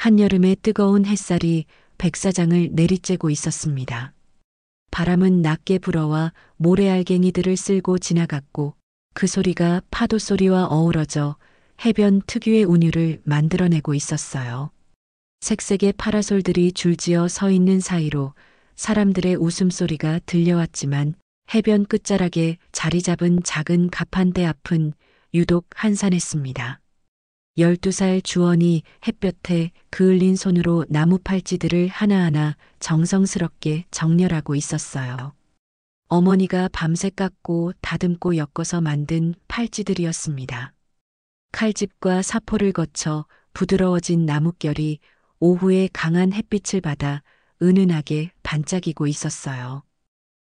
한여름의 뜨거운 햇살이 백사장을 내리쬐고 있었습니다. 바람은 낮게 불어와 모래알갱이들을 쓸고 지나갔고 그 소리가 파도 소리와 어우러져 해변 특유의 운율을 만들어내고 있었어요. 색색의 파라솔들이 줄지어 서 있는 사이로 사람들의 웃음소리가 들려왔지만 해변 끝자락에 자리 잡은 작은 가판대 앞은 유독 한산했습니다. 12살 주원이 햇볕에 그을린 손으로 나무 팔찌들을 하나하나 정성스럽게 정렬하고 있었어요. 어머니가 밤새 깎고 다듬고 엮어서 만든 팔찌들이었습니다. 칼집과 사포를 거쳐 부드러워진 나뭇결이 오후의 강한 햇빛을 받아 은은하게 반짝이고 있었어요.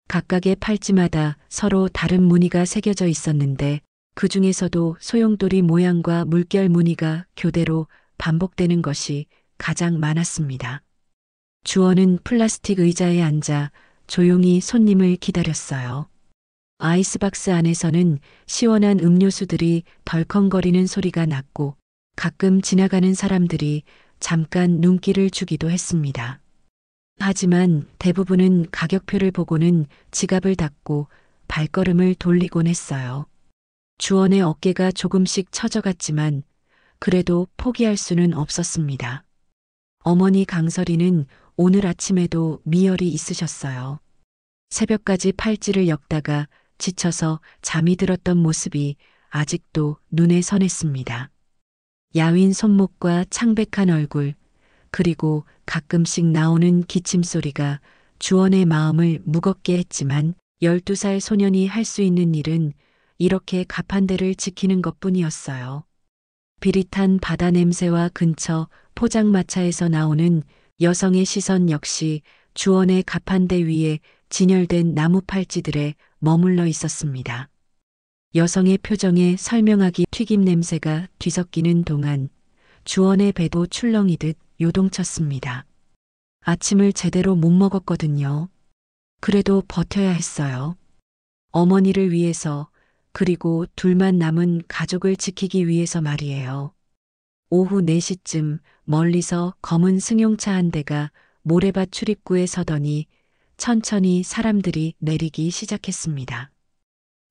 각각의 팔찌마다 서로 다른 무늬가 새겨져 있었는데 그 중에서도 소용돌이 모양과 물결 무늬가 교대로 반복되는 것이 가장 많았습니다. 주원은 플라스틱 의자에 앉아 조용히 손님을 기다렸어요. 아이스박스 안에서는 시원한 음료수들이 덜컹거리는 소리가 났고 가끔 지나가는 사람들이 잠깐 눈길을 주기도 했습니다. 하지만 대부분은 가격표를 보고는 지갑을 닫고 발걸음을 돌리곤 했어요. 주원의 어깨가 조금씩 처져갔지만 그래도 포기할 수는 없었습니다. 어머니 강설이는 오늘 아침에도 미열이 있으셨어요. 새벽까지 팔찌를 엮다가 지쳐서 잠이 들었던 모습이 아직도 눈에 선했습니다. 야윈 손목과 창백한 얼굴, 그리고 가끔씩 나오는 기침 소리가 주원의 마음을 무겁게 했지만 12살 소년이 할 수 있는 일은 이렇게 가판대를 지키는 것뿐이었어요. 비릿한 바다 냄새와 근처 포장마차에서 나오는 여성의 시선 역시 주원의 가판대 위에 진열된 나무 팔찌들에 머물러 있었습니다. 여성의 표정에 설명하기 튀김 냄새가 뒤섞이는 동안 주원의 배도 출렁이듯 요동쳤습니다. 아침을 제대로 못 먹었거든요. 그래도 버텨야 했어요. 어머니를 위해서, 그리고 둘만 남은 가족을 지키기 위해서 말이에요. 오후 4시쯤 멀리서 검은 승용차 한 대가 모래밭 출입구에 서더니 천천히 사람들이 내리기 시작했습니다.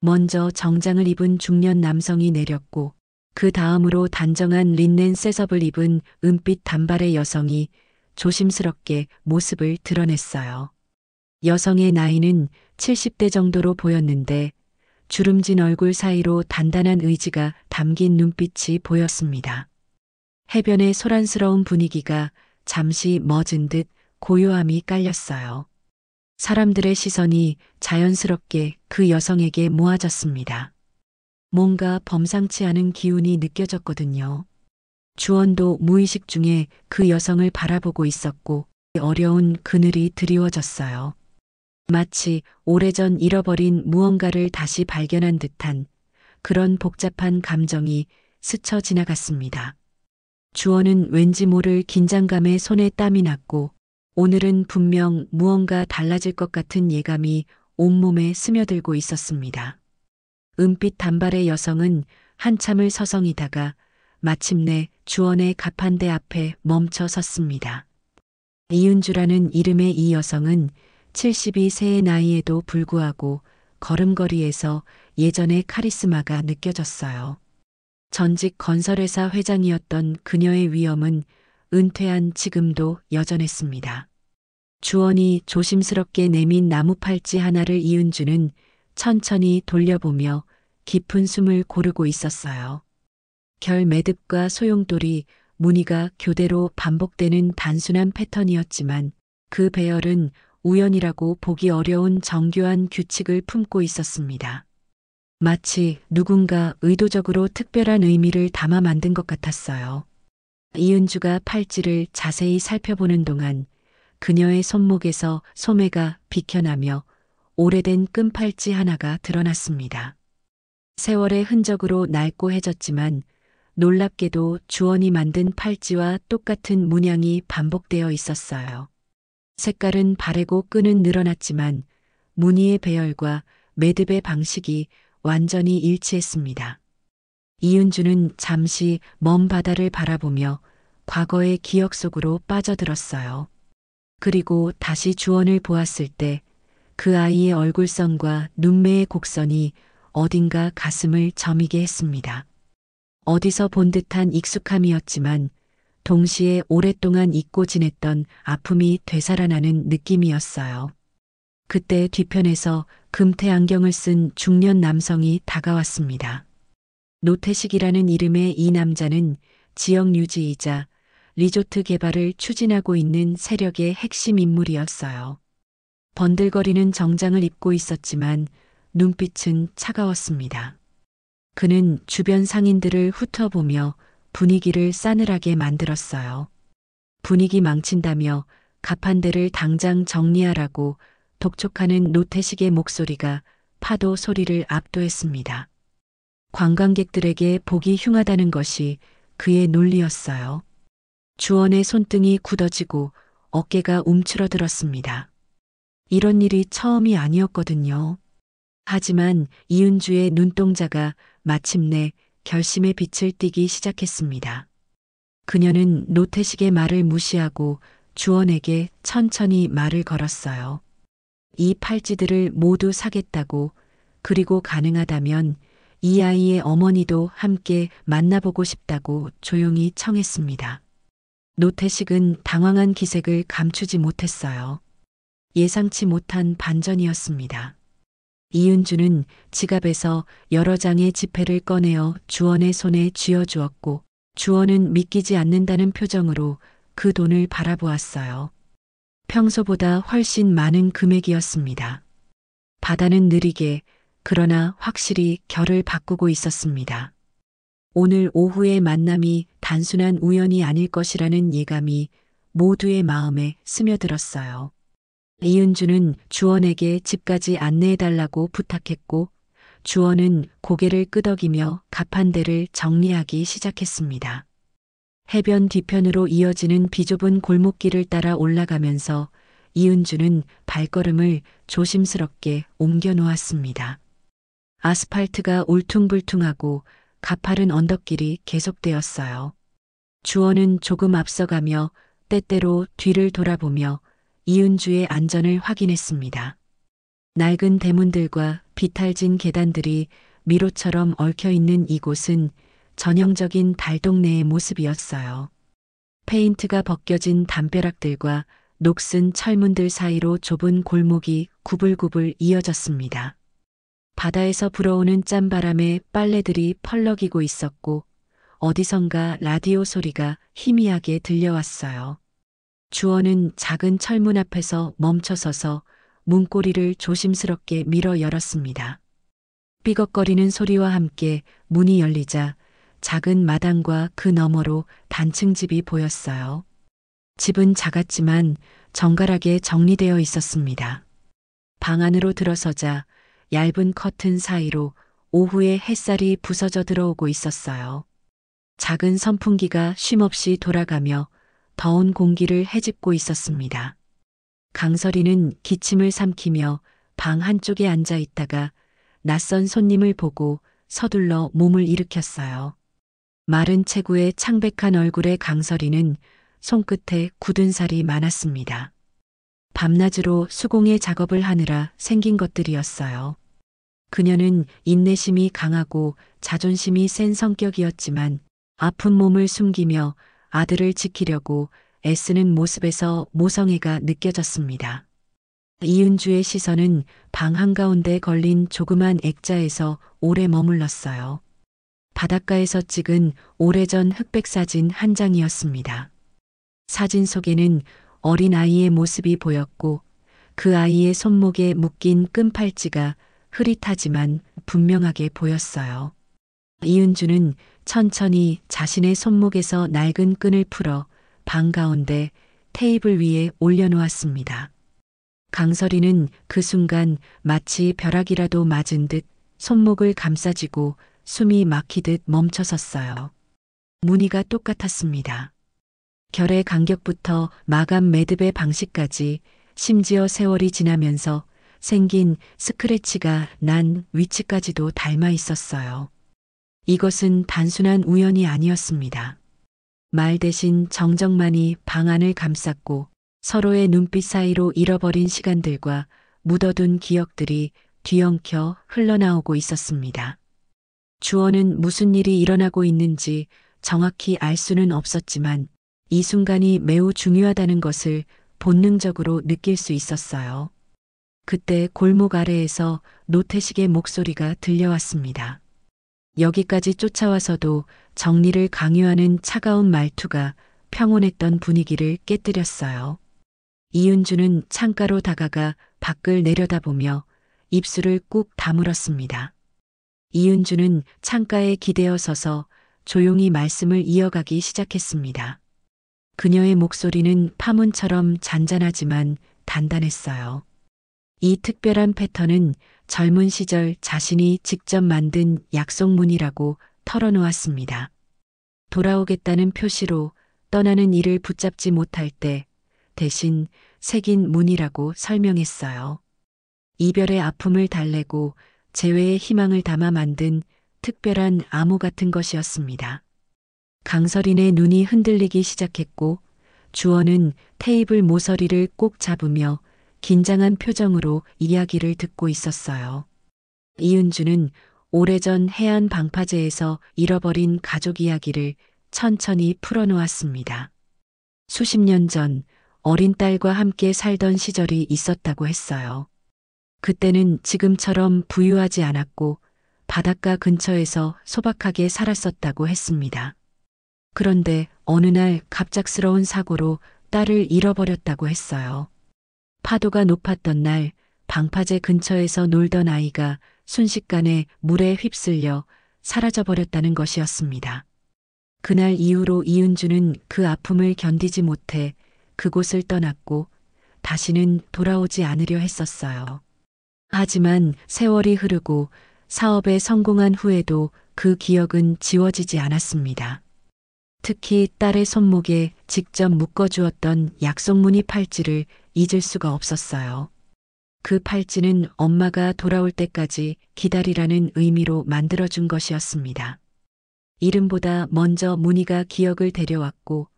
먼저 정장을 입은 중년 남성이 내렸고 그 다음으로 단정한 린넨 셋업을 입은 은빛 단발의 여성이 조심스럽게 모습을 드러냈어요. 여성의 나이는 70대 정도로 보였는데 주름진 얼굴 사이로 단단한 의지가 담긴 눈빛이 보였습니다. 해변의 소란스러운 분위기가 잠시 멎은 듯 고요함이 깔렸어요. 사람들의 시선이 자연스럽게 그 여성에게 모아졌습니다. 뭔가 범상치 않은 기운이 느껴졌거든요. 주원도 무의식 중에 그 여성을 바라보고 있었고 어려운 그늘이 드리워졌어요. 마치 오래전 잃어버린 무언가를 다시 발견한 듯한 그런 복잡한 감정이 스쳐 지나갔습니다. 주원은 왠지 모를 긴장감에 손에 땀이 났고 오늘은 분명 무언가 달라질 것 같은 예감이 온몸에 스며들고 있었습니다. 은빛 단발의 여성은 한참을 서성이다가 마침내 주원의 가판대 앞에 멈춰 섰습니다. 이은주라는 이름의 이 여성은 72세의 나이에도 불구하고 걸음걸이에서 예전의 카리스마가 느껴졌어요. 전직 건설회사 회장이었던 그녀의 위엄은 은퇴한 지금도 여전했습니다. 주원이 조심스럽게 내민 나무 팔찌 하나를 이은주는 천천히 돌려보며 깊은 숨을 고르고 있었어요. 결 매듭과 소용돌이 무늬가 교대로 반복되는 단순한 패턴이었지만 그 배열은 우연이라고 보기 어려운 정교한 규칙을 품고 있었습니다. 마치 누군가 의도적으로 특별한 의미를 담아 만든 것 같았어요. 이은주가 팔찌를 자세히 살펴보는 동안 그녀의 손목에서 소매가 비켜나며 오래된 끈팔찌 하나가 드러났습니다. 세월의 흔적으로 낡고해졌지만 놀랍게도 주원이 만든 팔찌와 똑같은 문양이 반복되어 있었어요. 색깔은 바래고 끈은 늘어났지만 무늬의 배열과 매듭의 방식이 완전히 일치했습니다. 이은주는 잠시 먼 바다를 바라보며 과거의 기억 속으로 빠져들었어요. 그리고 다시 주원을 보았을 때 그 아이의 얼굴선과 눈매의 곡선이 어딘가 가슴을 저미게 했습니다. 어디서 본 듯한 익숙함이었지만 동시에 오랫동안 잊고 지냈던 아픔이 되살아나는 느낌이었어요. 그때 뒤편에서 금태 안경을 쓴 중년 남성이 다가왔습니다. 노태식이라는 이름의 이 남자는 지역 유지이자 리조트 개발을 추진하고 있는 세력의 핵심 인물이었어요. 번들거리는 정장을 입고 있었지만 눈빛은 차가웠습니다. 그는 주변 상인들을 훑어보며 분위기를 싸늘하게 만들었어요. 분위기 망친다며 가판대를 당장 정리하라고 독촉하는 노태식의 목소리가 파도 소리를 압도했습니다. 관광객들에게 보기 흉하다는 것이 그의 논리였어요. 주원의 손등이 굳어지고 어깨가 움츠러들었습니다. 이런 일이 처음이 아니었거든요. 하지만 이은주의 눈동자가 마침내 결심의 빛을 띠기 시작했습니다. 그녀는 노태식의 말을 무시하고 주원에게 천천히 말을 걸었어요. 이 팔찌들을 모두 사겠다고, 그리고 가능하다면 이 아이의 어머니도 함께 만나보고 싶다고 조용히 청했습니다. 노태식은 당황한 기색을 감추지 못했어요. 예상치 못한 반전이었습니다. 이은주는 지갑에서 여러 장의 지폐를 꺼내어 주원의 손에 쥐어주었고 주원은 믿기지 않는다는 표정으로 그 돈을 바라보았어요. 평소보다 훨씬 많은 금액이었습니다. 바다는 느리게 그러나 확실히 결을 바꾸고 있었습니다. 오늘 오후의 만남이 단순한 우연이 아닐 것이라는 예감이 모두의 마음에 스며들었어요. 이은주는 주원에게 집까지 안내해달라고 부탁했고 주원은 고개를 끄덕이며 가판대를 정리하기 시작했습니다. 해변 뒤편으로 이어지는 비좁은 골목길을 따라 올라가면서 이은주는 발걸음을 조심스럽게 옮겨 놓았습니다. 아스팔트가 울퉁불퉁하고 가파른 언덕길이 계속되었어요. 주원은 조금 앞서가며 때때로 뒤를 돌아보며 이은주의 안전을 확인했습니다. 낡은 대문들과 비탈진 계단들이 미로처럼 얽혀있는 이곳은 전형적인 달동네의 모습이었어요. 페인트가 벗겨진 담벼락들과 녹슨 철문들 사이로 좁은 골목이 구불구불 이어졌습니다. 바다에서 불어오는 짠바람에 빨래들이 펄럭이고 있었고 어디선가 라디오 소리가 희미하게 들려왔어요. 주원은 작은 철문 앞에서 멈춰서서 문고리를 조심스럽게 밀어 열었습니다. 삐걱거리는 소리와 함께 문이 열리자 작은 마당과 그 너머로 단층 집이 보였어요. 집은 작았지만 정갈하게 정리되어 있었습니다. 방 안으로 들어서자 얇은 커튼 사이로 오후의 햇살이 부서져 들어오고 있었어요. 작은 선풍기가 쉼없이 돌아가며 더운 공기를 헤집고 있었습니다. 강설이는 기침을 삼키며 방 한쪽에 앉아 있다가 낯선 손님을 보고 서둘러 몸을 일으켰어요. 마른 체구의 창백한 얼굴의 강설이는 손끝에 굳은 살이 많았습니다. 밤낮으로 수공예 작업을 하느라 생긴 것들이었어요. 그녀는 인내심이 강하고 자존심이 센 성격이었지만 아픈 몸을 숨기며 아들을 지키려고 애쓰는 모습에서 모성애가 느껴졌습니다. 이은주의 시선은 방 한가운데 걸린 조그만 액자에서 오래 머물렀어요. 바닷가에서 찍은 오래전 흑백 사진 한 장이었습니다. 사진 속에는 어린 아이의 모습이 보였고 그 아이의 손목에 묶인 끈팔찌가 흐릿하지만 분명하게 보였어요. 이은주는 천천히 자신의 손목에서 낡은 끈을 풀어 방 가운데 테이블 위에 올려놓았습니다. 강설이는 그 순간 마치 벼락이라도 맞은 듯 손목을 감싸쥐고 숨이 막히듯 멈춰섰어요. 무늬가 똑같았습니다. 결의 간격부터 마감 매듭의 방식까지 심지어 세월이 지나면서 생긴 스크래치가 난 위치까지도 닮아 있었어요. 이것은 단순한 우연이 아니었습니다. 말 대신 정적만이 방 안을 감쌌고 서로의 눈빛 사이로 잃어버린 시간들과 묻어둔 기억들이 뒤엉켜 흘러나오고 있었습니다. 주원은 무슨 일이 일어나고 있는지 정확히 알 수는 없었지만 이 순간이 매우 중요하다는 것을 본능적으로 느낄 수 있었어요. 그때 골목 아래에서 노태식의 목소리가 들려왔습니다. 여기까지 쫓아와서도 정리를 강요하는 차가운 말투가 평온했던 분위기를 깨뜨렸어요. 이은주는 창가로 다가가 밖을 내려다보며 입술을 꾹 다물었습니다. 이은주는 창가에 기대어 서서 조용히 말씀을 이어가기 시작했습니다. 그녀의 목소리는 파문처럼 잔잔하지만 단단했어요. 이 특별한 패턴은 젊은 시절 자신이 직접 만든 약속문이라고 털어놓았습니다. 돌아오겠다는 표시로 떠나는 이를 붙잡지 못할 때 대신 새긴 문이라고 설명했어요. 이별의 아픔을 달래고 재회의 희망을 담아 만든 특별한 암호 같은 것이었습니다. 강설인의 눈이 흔들리기 시작했고 주원은 테이블 모서리를 꼭 잡으며 긴장한 표정으로 이야기를 듣고 있었어요. 이은주는 오래전 해안 방파제에서 잃어버린 가족 이야기를 천천히 풀어놓았습니다. 수십 년 전 어린 딸과 함께 살던 시절이 있었다고 했어요. 그때는 지금처럼 부유하지 않았고 바닷가 근처에서 소박하게 살았었다고 했습니다. 그런데 어느 날 갑작스러운 사고로 딸을 잃어버렸다고 했어요. 파도가 높았던 날 방파제 근처에서 놀던 아이가 순식간에 물에 휩쓸려 사라져버렸다는 것이었습니다. 그날 이후로 이은주는 그 아픔을 견디지 못해 그곳을 떠났고 다시는 돌아오지 않으려 했었어요. 하지만 세월이 흐르고 사업에 성공한 후에도 그 기억은 지워지지 않았습니다. 특히 딸의 손목에 직접 묶어주었던 약속무늬 팔찌를 잊을 수가 없었어요. 그 팔찌는 엄마가 돌아올 때까지 기다리라는 의미로 만들어준 것이었습니다. 이름보다 먼저 무늬가 기억을 데려왔고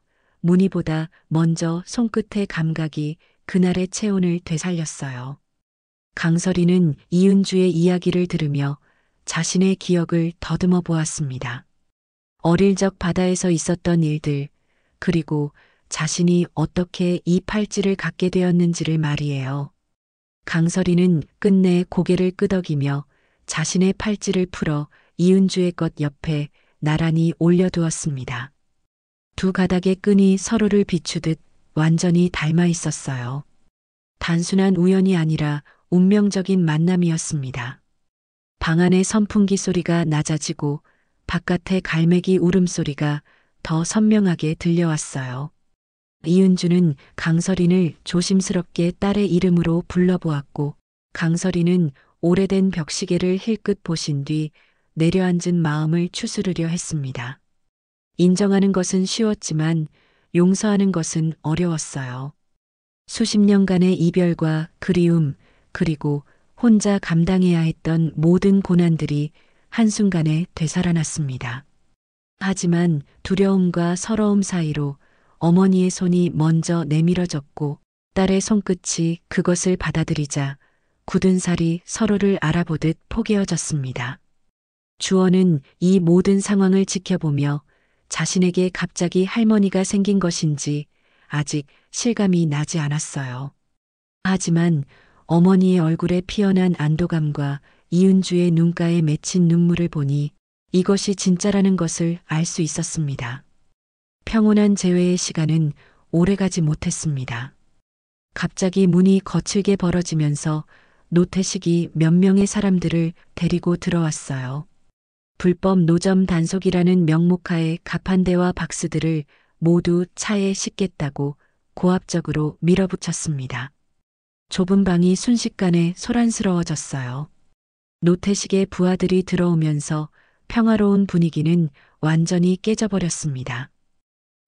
무늬보다 먼저 손끝의 감각이 그날의 체온을 되살렸어요. 강설이는 이은주의 이야기를 들으며 자신의 기억을 더듬어 보았습니다. 어릴 적 바다에서 있었던 일들, 그리고 자신이 어떻게 이 팔찌를 갖게 되었는지를 말이에요. 강설이는 끝내 고개를 끄덕이며 자신의 팔찌를 풀어 이은주의 것 옆에 나란히 올려두었습니다. 두 가닥의 끈이 서로를 비추듯 완전히 닮아 있었어요. 단순한 우연이 아니라 운명적인 만남이었습니다. 방 안의 선풍기 소리가 낮아지고 바깥의 갈매기 울음소리가 더 선명하게 들려왔어요. 이은주는 강설인을 조심스럽게 딸의 이름으로 불러보았고 강설인은 오래된 벽시계를 힐끗 보신 뒤 내려앉은 마음을 추스르려 했습니다. 인정하는 것은 쉬웠지만 용서하는 것은 어려웠어요. 수십 년간의 이별과 그리움, 그리고 혼자 감당해야 했던 모든 고난들이 한순간에 되살아났습니다. 하지만 두려움과 서러움 사이로 어머니의 손이 먼저 내밀어졌고 딸의 손끝이 그것을 받아들이자 굳은 살이 서로를 알아보듯 포개어졌습니다. 주원은 이 모든 상황을 지켜보며 자신에게 갑자기 할머니가 생긴 것인지 아직 실감이 나지 않았어요. 하지만 어머니의 얼굴에 피어난 안도감과 이은주의 눈가에 맺힌 눈물을 보니 이것이 진짜라는 것을 알 수 있었습니다. 평온한 재회의 시간은 오래가지 못했습니다. 갑자기 문이 거칠게 벌어지면서 노태식이 몇 명의 사람들을 데리고 들어왔어요. 불법 노점 단속이라는 명목하에 가판대와 박스들을 모두 차에 싣겠다고 고압적으로 밀어붙였습니다. 좁은 방이 순식간에 소란스러워졌어요. 노태식의 부하들이 들어오면서 평화로운 분위기는 완전히 깨져버렸습니다.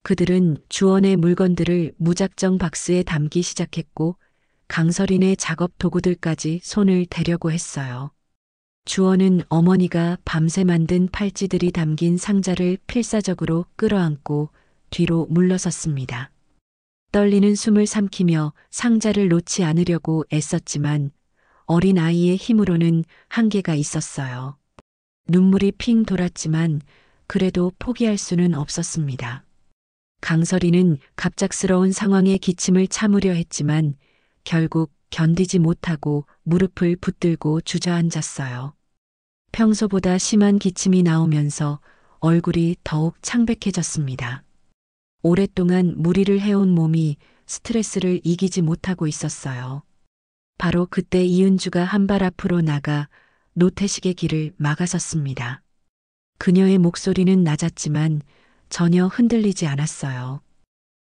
그들은 주원의 물건들을 무작정 박스에 담기 시작했고 강설인의 작업 도구들까지 손을 대려고 했어요. 주원은 어머니가 밤새 만든 팔찌들이 담긴 상자를 필사적으로 끌어안고 뒤로 물러섰습니다. 떨리는 숨을 삼키며 상자를 놓지 않으려고 애썼지만 어린 아이의 힘으로는 한계가 있었어요. 눈물이 핑 돌았지만 그래도 포기할 수는 없었습니다. 강설이는 갑작스러운 상황에 기침을 참으려 했지만 결국 견디지 못하고 무릎을 붙들고 주저앉았어요. 평소보다 심한 기침이 나오면서 얼굴이 더욱 창백해졌습니다. 오랫동안 무리를 해온 몸이 스트레스를 이기지 못하고 있었어요. 바로 그때 이은주가 한 발 앞으로 나가 노태식의 길을 막아섰습니다. 그녀의 목소리는 낮았지만 전혀 흔들리지 않았어요.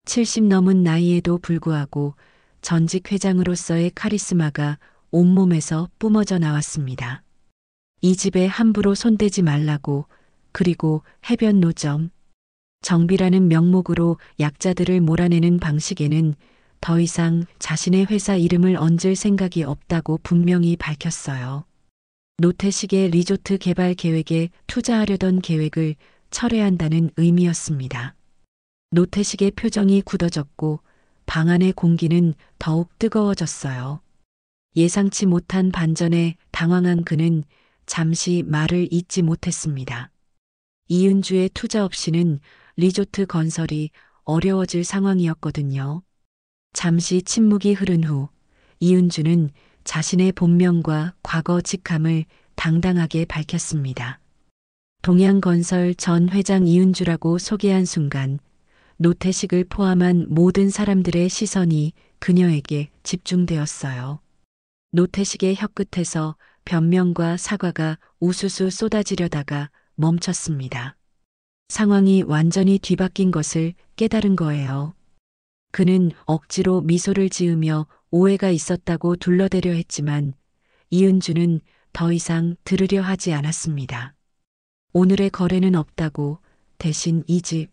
70 넘은 나이에도 불구하고 전직 회장으로서의 카리스마가 온몸에서 뿜어져 나왔습니다. 이 집에 함부로 손대지 말라고, 그리고 해변 노점, 정비라는 명목으로 약자들을 몰아내는 방식에는 더 이상 자신의 회사 이름을 얹을 생각이 없다고 분명히 밝혔어요. 노태식의 리조트 개발 계획에 투자하려던 계획을 철회한다는 의미였습니다. 노태식의 표정이 굳어졌고 방 안의 공기는 더욱 뜨거워졌어요. 예상치 못한 반전에 당황한 그는 잠시 말을 잇지 못했습니다. 이은주의 투자 없이는 리조트 건설이 어려워질 상황이었거든요. 잠시 침묵이 흐른 후 이은주는 자신의 본명과 과거 직함을 당당하게 밝혔습니다. 동양건설 전 회장 이은주라고 소개한 순간 노태식을 포함한 모든 사람들의 시선이 그녀에게 집중되었어요. 노태식의 혀끝에서 변명과 사과가 우수수 쏟아지려다가 멈췄습니다. 상황이 완전히 뒤바뀐 것을 깨달은 거예요. 그는 억지로 미소를 지으며 오해가 있었다고 둘러대려 했지만 이은주는 더 이상 들으려 하지 않았습니다. 오늘의 거래는 없다고, 대신 이 집,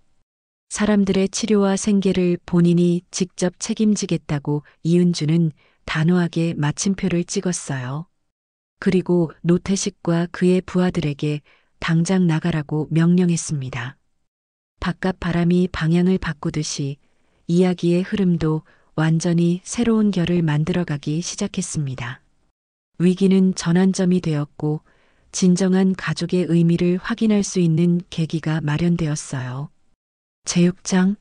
사람들의 치료와 생계를 본인이 직접 책임지겠다고 이은주는 단호하게 마침표를 찍었어요. 그리고 노태식과 그의 부하들에게 당장 나가라고 명령했습니다. 바깥 바람이 방향을 바꾸듯이 이야기의 흐름도 완전히 새로운 결을 만들어가기 시작했습니다. 위기는 전환점이 되었고 진정한 가족의 의미를 확인할 수 있는 계기가 마련되었어요. 제육장,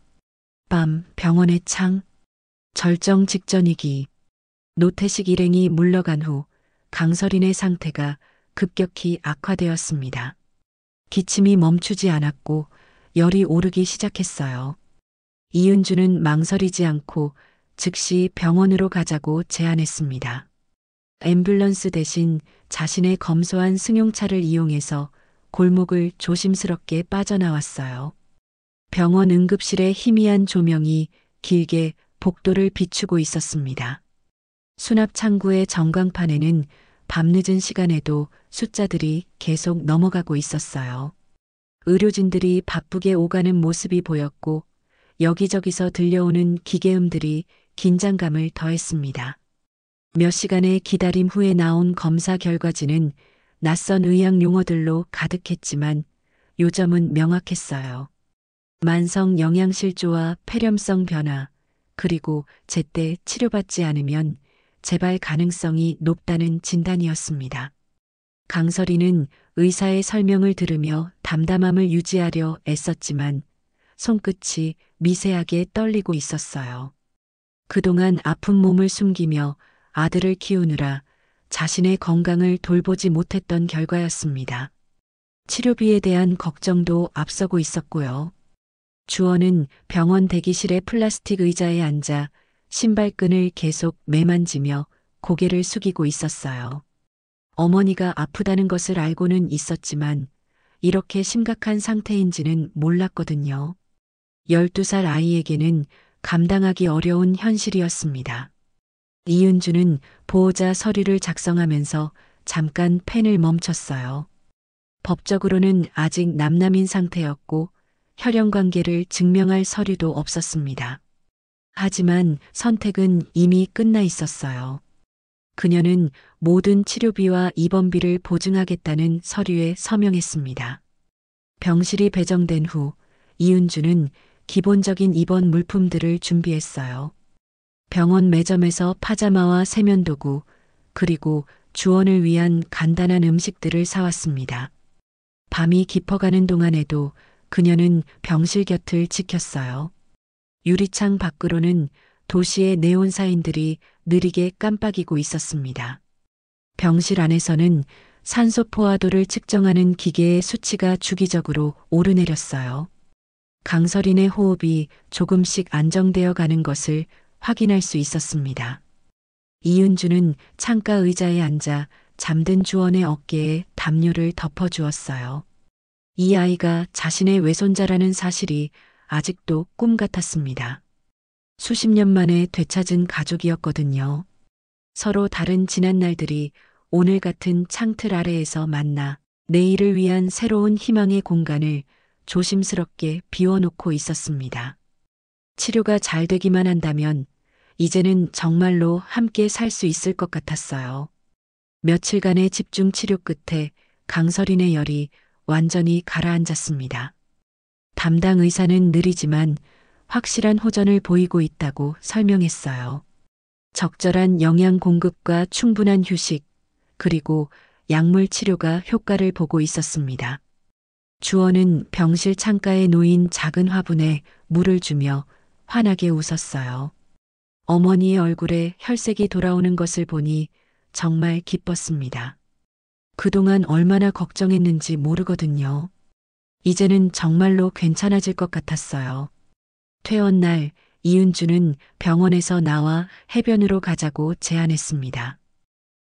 밤, 병원의 창, 절정 직전이기. 노태식 일행이 물러간 후 강설인의 상태가 급격히 악화되었습니다. 기침이 멈추지 않았고 열이 오르기 시작했어요. 이은주는 망설이지 않고 즉시 병원으로 가자고 제안했습니다. 앰뷸런스 대신 자신의 검소한 승용차를 이용해서 골목을 조심스럽게 빠져나왔어요. 병원 응급실의 희미한 조명이 길게 복도를 비추고 있었습니다. 수납 창구의 전광판에는 밤늦은 시간에도 숫자들이 계속 넘어가고 있었어요. 의료진들이 바쁘게 오가는 모습이 보였고 여기저기서 들려오는 기계음들이 긴장감을 더했습니다. 몇 시간의 기다림 후에 나온 검사 결과지는 낯선 의학 용어들로 가득했지만 요점은 명확했어요. 만성 영양실조와 폐렴성 변화, 그리고 제때 치료받지 않으면 재발 가능성이 높다는 진단이었습니다. 강설이는 의사의 설명을 들으며 담담함을 유지하려 애썼지만 손끝이 미세하게 떨리고 있었어요. 그동안 아픈 몸을 숨기며 아들을 키우느라 자신의 건강을 돌보지 못했던 결과였습니다. 치료비에 대한 걱정도 앞서고 있었고요. 주원은 병원 대기실의 플라스틱 의자에 앉아 신발끈을 계속 매만지며 고개를 숙이고 있었어요. 어머니가 아프다는 것을 알고는 있었지만 이렇게 심각한 상태인지는 몰랐거든요. 12살 아이에게는 감당하기 어려운 현실이었습니다. 이은주는 보호자 서류를 작성하면서 잠깐 펜을 멈췄어요. 법적으로는 아직 남남인 상태였고 혈연 관계를 증명할 서류도 없었습니다. 하지만 선택은 이미 끝나 있었어요. 그녀는 모든 치료비와 입원비를 보증하겠다는 서류에 서명했습니다. 병실이 배정된 후 이은주는 기본적인 입원 물품들을 준비했어요. 병원 매점에서 파자마와 세면도구, 그리고 주원을 위한 간단한 음식들을 사왔습니다. 밤이 깊어가는 동안에도 그녀는 병실 곁을 지켰어요. 유리창 밖으로는 도시의 네온 사인들이 느리게 깜빡이고 있었습니다. 병실 안에서는 산소 포화도를 측정하는 기계의 수치가 주기적으로 오르내렸어요. 강설인의 호흡이 조금씩 안정되어 가는 것을 확인할 수 있었습니다. 이은주는 창가 의자에 앉아 잠든 주원의 어깨에 담요를 덮어주었어요. 이 아이가 자신의 외손자라는 사실이 아직도 꿈 같았습니다. 수십 년 만에 되찾은 가족이었거든요. 서로 다른 지난 날들이 오늘 같은 창틀 아래에서 만나 내일을 위한 새로운 희망의 공간을 조심스럽게 비워놓고 있었습니다. 치료가 잘 되기만 한다면 이제는 정말로 함께 살 수 있을 것 같았어요. 며칠간의 집중 치료 끝에 강설인의 열이 완전히 가라앉았습니다. 담당 의사는 느리지만 확실한 호전을 보이고 있다고 설명했어요. 적절한 영양 공급과 충분한 휴식, 그리고 약물 치료가 효과를 보고 있었습니다. 주원은 병실 창가에 놓인 작은 화분에 물을 주며 환하게 웃었어요. 어머니의 얼굴에 혈색이 돌아오는 것을 보니 정말 기뻤습니다. 그동안 얼마나 걱정했는지 모르거든요. 이제는 정말로 괜찮아질 것 같았어요. 퇴원 날 이은주는 병원에서 나와 해변으로 가자고 제안했습니다.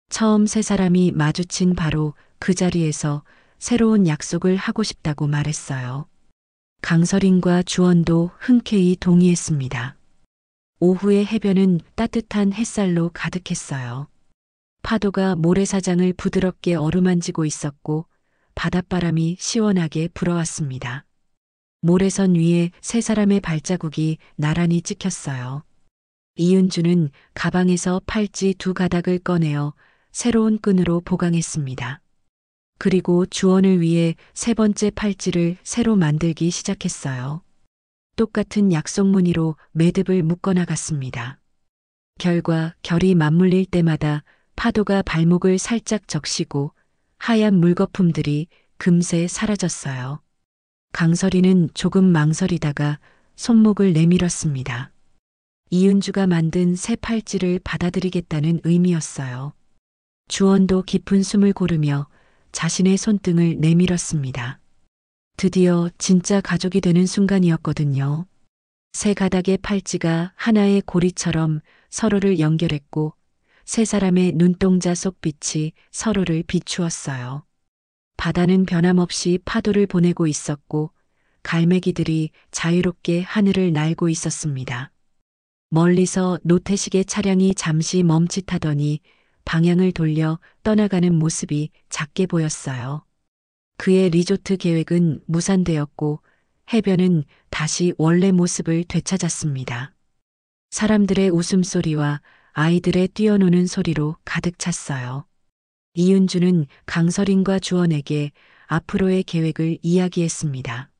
처음 세 사람이 마주친 바로 그 자리에서 새로운 약속을 하고 싶다고 말했어요. 강설인과 주원도 흔쾌히 동의했습니다. 오후의 해변은 따뜻한 햇살로 가득했어요. 파도가 모래사장을 부드럽게 어루만지고 있었고 바닷바람이 시원하게 불어왔습니다. 모래선 위에 세 사람의 발자국이 나란히 찍혔어요. 이은주는 가방에서 팔찌 두 가닥을 꺼내어 새로운 끈으로 보강했습니다. 그리고 주원을 위해 세 번째 팔찌를 새로 만들기 시작했어요. 똑같은 약속 무늬로 매듭을 묶어나갔습니다. 결과 결이 맞물릴 때마다 파도가 발목을 살짝 적시고 하얀 물거품들이 금세 사라졌어요. 강설이는 조금 망설이다가 손목을 내밀었습니다. 이은주가 만든 새 팔찌를 받아들이겠다는 의미였어요. 주원도 깊은 숨을 고르며 자신의 손등을 내밀었습니다. 드디어 진짜 가족이 되는 순간이었거든요. 세 가닥의 팔찌가 하나의 고리처럼 서로를 연결했고 세 사람의 눈동자 속 빛이 서로를 비추었어요. 바다는 변함없이 파도를 보내고 있었고 갈매기들이 자유롭게 하늘을 날고 있었습니다. 멀리서 노태식의 차량이 잠시 멈칫하더니 방향을 돌려 떠나가는 모습이 작게 보였어요. 그의 리조트 계획은 무산되었고 해변은 다시 원래 모습을 되찾았습니다. 사람들의 웃음소리와 아이들의 뛰어노는 소리로 가득 찼어요. 이은주는 강설인과 주원에게 앞으로의 계획을 이야기했습니다.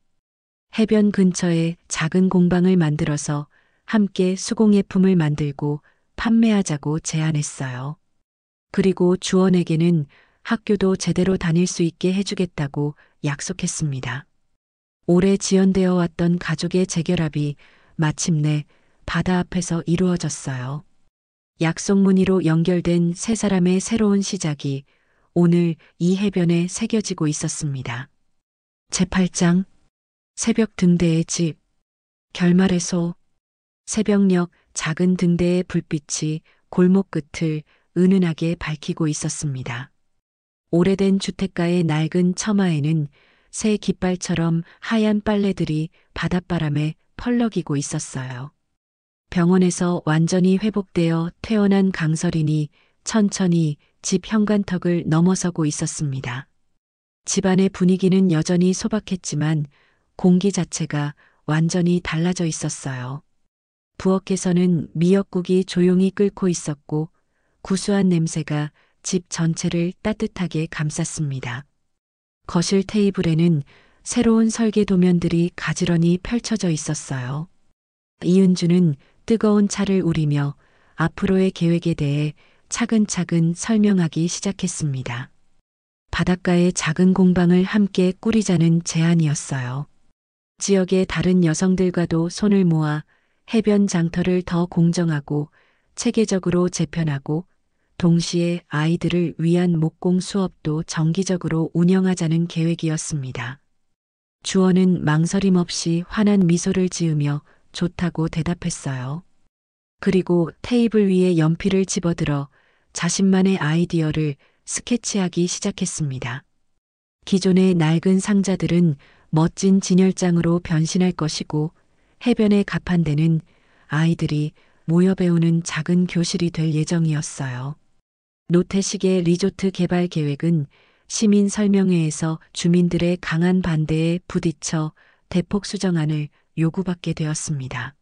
해변 근처에 작은 공방을 만들어서 함께 수공예품을 만들고 판매하자고 제안했어요. 그리고 주원에게는 학교도 제대로 다닐 수 있게 해주겠다고 약속했습니다. 오래 지연되어 왔던 가족의 재결합이 마침내 바다 앞에서 이루어졌어요. 약속 무늬로 연결된 세 사람의 새로운 시작이 오늘 이 해변에 새겨지고 있었습니다. 제8장 새벽 등대의 집 결말의 소 새벽녘 작은 등대의 불빛이 골목 끝을 은은하게 밝히고 있었습니다. 오래된 주택가의 낡은 처마에는 새 깃발처럼 하얀 빨래들이 바닷바람에 펄럭이고 있었어요. 병원에서 완전히 회복되어 퇴원한 강설인이 천천히 집 현관턱을 넘어서고 있었습니다. 집안의 분위기는 여전히 소박했지만 공기 자체가 완전히 달라져 있었어요. 부엌에서는 미역국이 조용히 끓고 있었고 구수한 냄새가 집 전체를 따뜻하게 감쌌습니다. 거실 테이블에는 새로운 설계 도면들이 가지런히 펼쳐져 있었어요. 이은주는 뜨거운 차를 우리며 앞으로의 계획에 대해 차근차근 설명하기 시작했습니다. 바닷가에 작은 공방을 함께 꾸리자는 제안이었어요. 지역의 다른 여성들과도 손을 모아 해변 장터를 더 공정하고 체계적으로 재편하고 동시에 아이들을 위한 목공 수업도 정기적으로 운영하자는 계획이었습니다. 주원은 망설임 없이 환한 미소를 지으며 좋다고 대답했어요. 그리고 테이블 위에 연필을 집어들어 자신만의 아이디어를 스케치하기 시작했습니다. 기존의 낡은 상자들은 멋진 진열장으로 변신할 것이고 해변의 가판대는 아이들이 모여 배우는 작은 교실이 될 예정이었어요. 노태식의 리조트 개발 계획은 시민 설명회에서 주민들의 강한 반대에 부딪혀 대폭 수정안을 요구받게 되었습니다.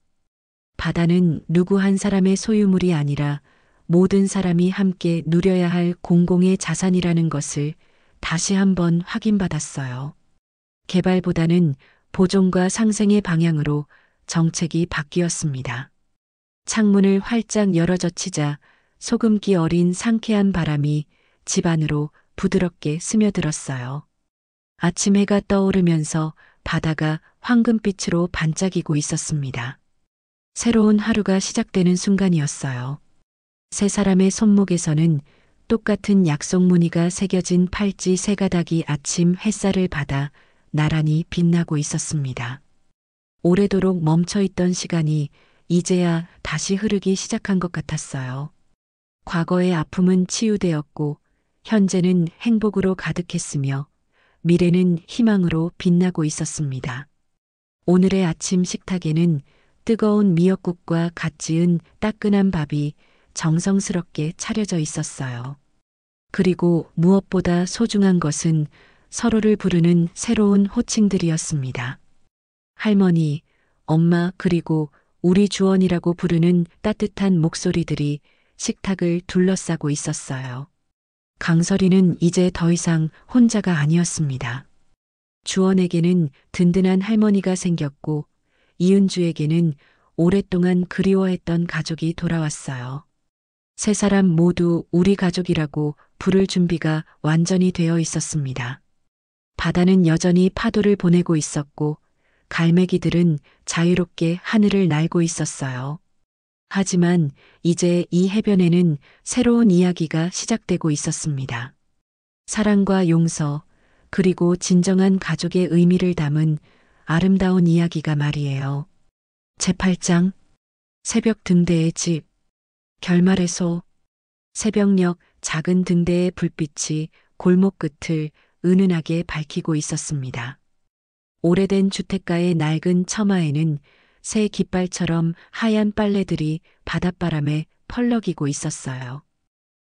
바다는 누구 한 사람의 소유물이 아니라 모든 사람이 함께 누려야 할 공공의 자산이라는 것을 다시 한번 확인받았어요. 개발보다는 보존과 상생의 방향으로 정책이 바뀌었습니다. 창문을 활짝 열어 젖히자 소금기 어린 상쾌한 바람이 집 안으로 부드럽게 스며들었어요. 아침 해가 떠오르면서 바다가 황금빛으로 반짝이고 있었습니다. 새로운 하루가 시작되는 순간이었어요. 세 사람의 손목에서는 똑같은 약속 무늬가 새겨진 팔찌 세 가닥이 아침 햇살을 받아 나란히 빛나고 있었습니다. 오래도록 멈춰있던 시간이 이제야 다시 흐르기 시작한 것 같았어요. 과거의 아픔은 치유되었고 현재는 행복으로 가득했으며 미래는 희망으로 빛나고 있었습니다. 오늘의 아침 식탁에는 뜨거운 미역국과 갓 지은 따끈한 밥이 정성스럽게 차려져 있었어요. 그리고 무엇보다 소중한 것은 서로를 부르는 새로운 호칭들이었습니다. 할머니, 엄마 그리고 우리 주원이라고 부르는 따뜻한 목소리들이 식탁을 둘러싸고 있었어요. 강설이는 이제 더 이상 혼자가 아니었습니다. 주원에게는 든든한 할머니가 생겼고 이은주에게는 오랫동안 그리워했던 가족이 돌아왔어요. 세 사람 모두 우리 가족이라고 부를 준비가 완전히 되어 있었습니다. 바다는 여전히 파도를 보내고 있었고 갈매기들은 자유롭게 하늘을 날고 있었어요. 하지만 이제 이 해변에는 새로운 이야기가 시작되고 있었습니다. 사랑과 용서, 그리고 진정한 가족의 의미를 담은 아름다운 이야기가 말이에요. 제8장 새벽 등대의 집, 결말의 소. 새벽녘 작은 등대의 불빛이 골목 끝을 은은하게 밝히고 있었습니다. 오래된 주택가의 낡은 처마에는 새 깃발처럼 하얀 빨래들이 바닷바람에 펄럭이고 있었어요.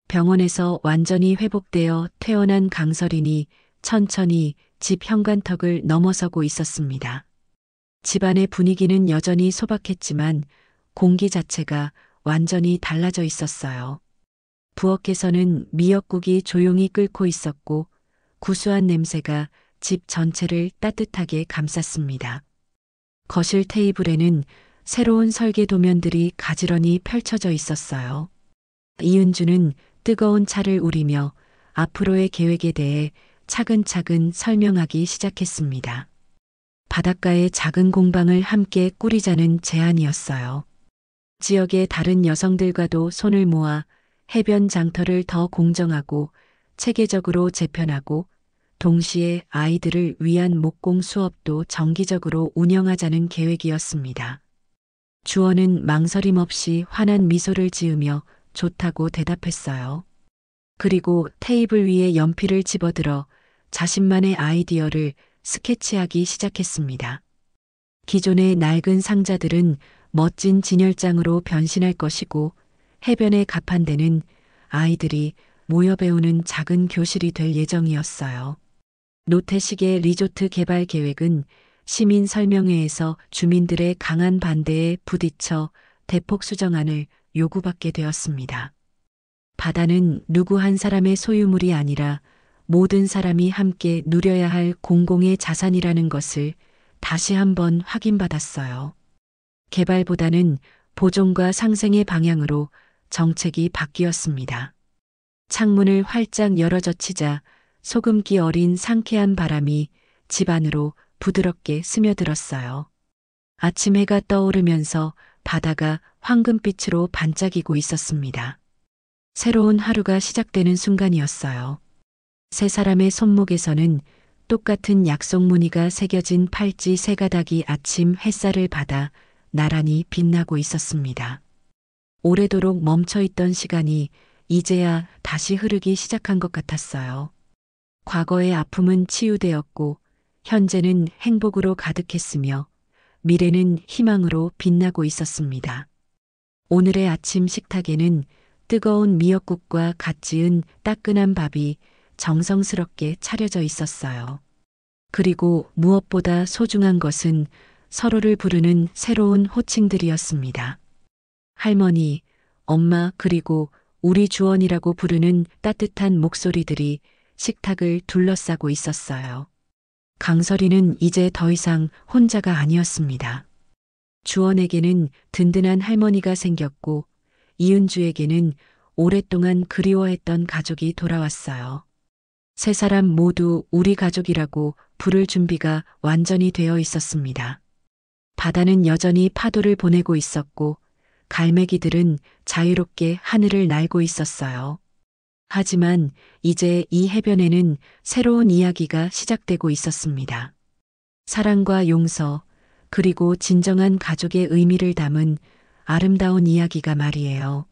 병원에서 완전히 회복되어 퇴원한 강설인이 천천히 집 현관턱을 넘어서고 있었습니다. 집안의 분위기는 여전히 소박했지만 공기 자체가 완전히 달라져 있었어요. 부엌에서는 미역국이 조용히 끓고 있었고 구수한 냄새가 집 전체를 따뜻하게 감쌌습니다. 거실 테이블에는 새로운 설계 도면들이 가지런히 펼쳐져 있었어요. 이은주는 뜨거운 차를 우리며 앞으로의 계획에 대해 차근차근 설명하기 시작했습니다. 바닷가에 작은 공방을 함께 꾸리자는 제안이었어요. 지역의 다른 여성들과도 손을 모아 해변 장터를 더 공정하고 체계적으로 재편하고 동시에 아이들을 위한 목공 수업도 정기적으로 운영하자는 계획이었습니다. 주원은 망설임 없이 환한 미소를 지으며 좋다고 대답했어요. 그리고 테이블 위에 연필을 집어들어 자신만의 아이디어를 스케치하기 시작했습니다. 기존의 낡은 상자들은 멋진 진열장으로 변신할 것이고 해변의 가판대는 아이들이 모여 배우는 작은 교실이 될 예정이었어요. 노태식의 리조트 개발 계획은 시민 설명회에서 주민들의 강한 반대에 부딪혀 대폭 수정안을 요구받게 되었습니다. 바다는 누구 한 사람의 소유물이 아니라 모든 사람이 함께 누려야 할 공공의 자산이라는 것을 다시 한번 확인받았어요. 개발보다는 보존과 상생의 방향으로 정책이 바뀌었습니다. 창문을 활짝 열어 젖히자 소금기 어린 상쾌한 바람이 집 안으로 부드럽게 스며들었어요. 아침 해가 떠오르면서 바다가 황금빛으로 반짝이고 있었습니다. 새로운 하루가 시작되는 순간이었어요. 세 사람의 손목에서는 똑같은 약속 무늬가 새겨진 팔찌 세 가닥이 아침 햇살을 받아 나란히 빛나고 있었습니다. 오래도록 멈춰있던 시간이 이제야 다시 흐르기 시작한 것 같았어요. 과거의 아픔은 치유되었고 현재는 행복으로 가득했으며 미래는 희망으로 빛나고 있었습니다. 오늘의 아침 식탁에는 뜨거운 미역국과 갓 지은 따끈한 밥이 정성스럽게 차려져 있었어요. 그리고 무엇보다 소중한 것은 서로를 부르는 새로운 호칭들이었습니다. 할머니, 엄마, 그리고 우리 주원이라고 부르는 따뜻한 목소리들이 식탁을 둘러싸고 있었어요. 강설이는 이제 더 이상 혼자가 아니었습니다. 주원에게는 든든한 할머니가 생겼고 이은주에게는 오랫동안 그리워했던 가족이 돌아왔어요. 세 사람 모두 우리 가족이라고 부를 준비가 완전히 되어 있었습니다. 바다는 여전히 파도를 보내고 있었고 갈매기들은 자유롭게 하늘을 날고 있었어요. 하지만 이제 이 해변에는 새로운 이야기가 시작되고 있었습니다. 사랑과 용서, 그리고 진정한 가족의 의미를 담은 아름다운 이야기가 말이에요.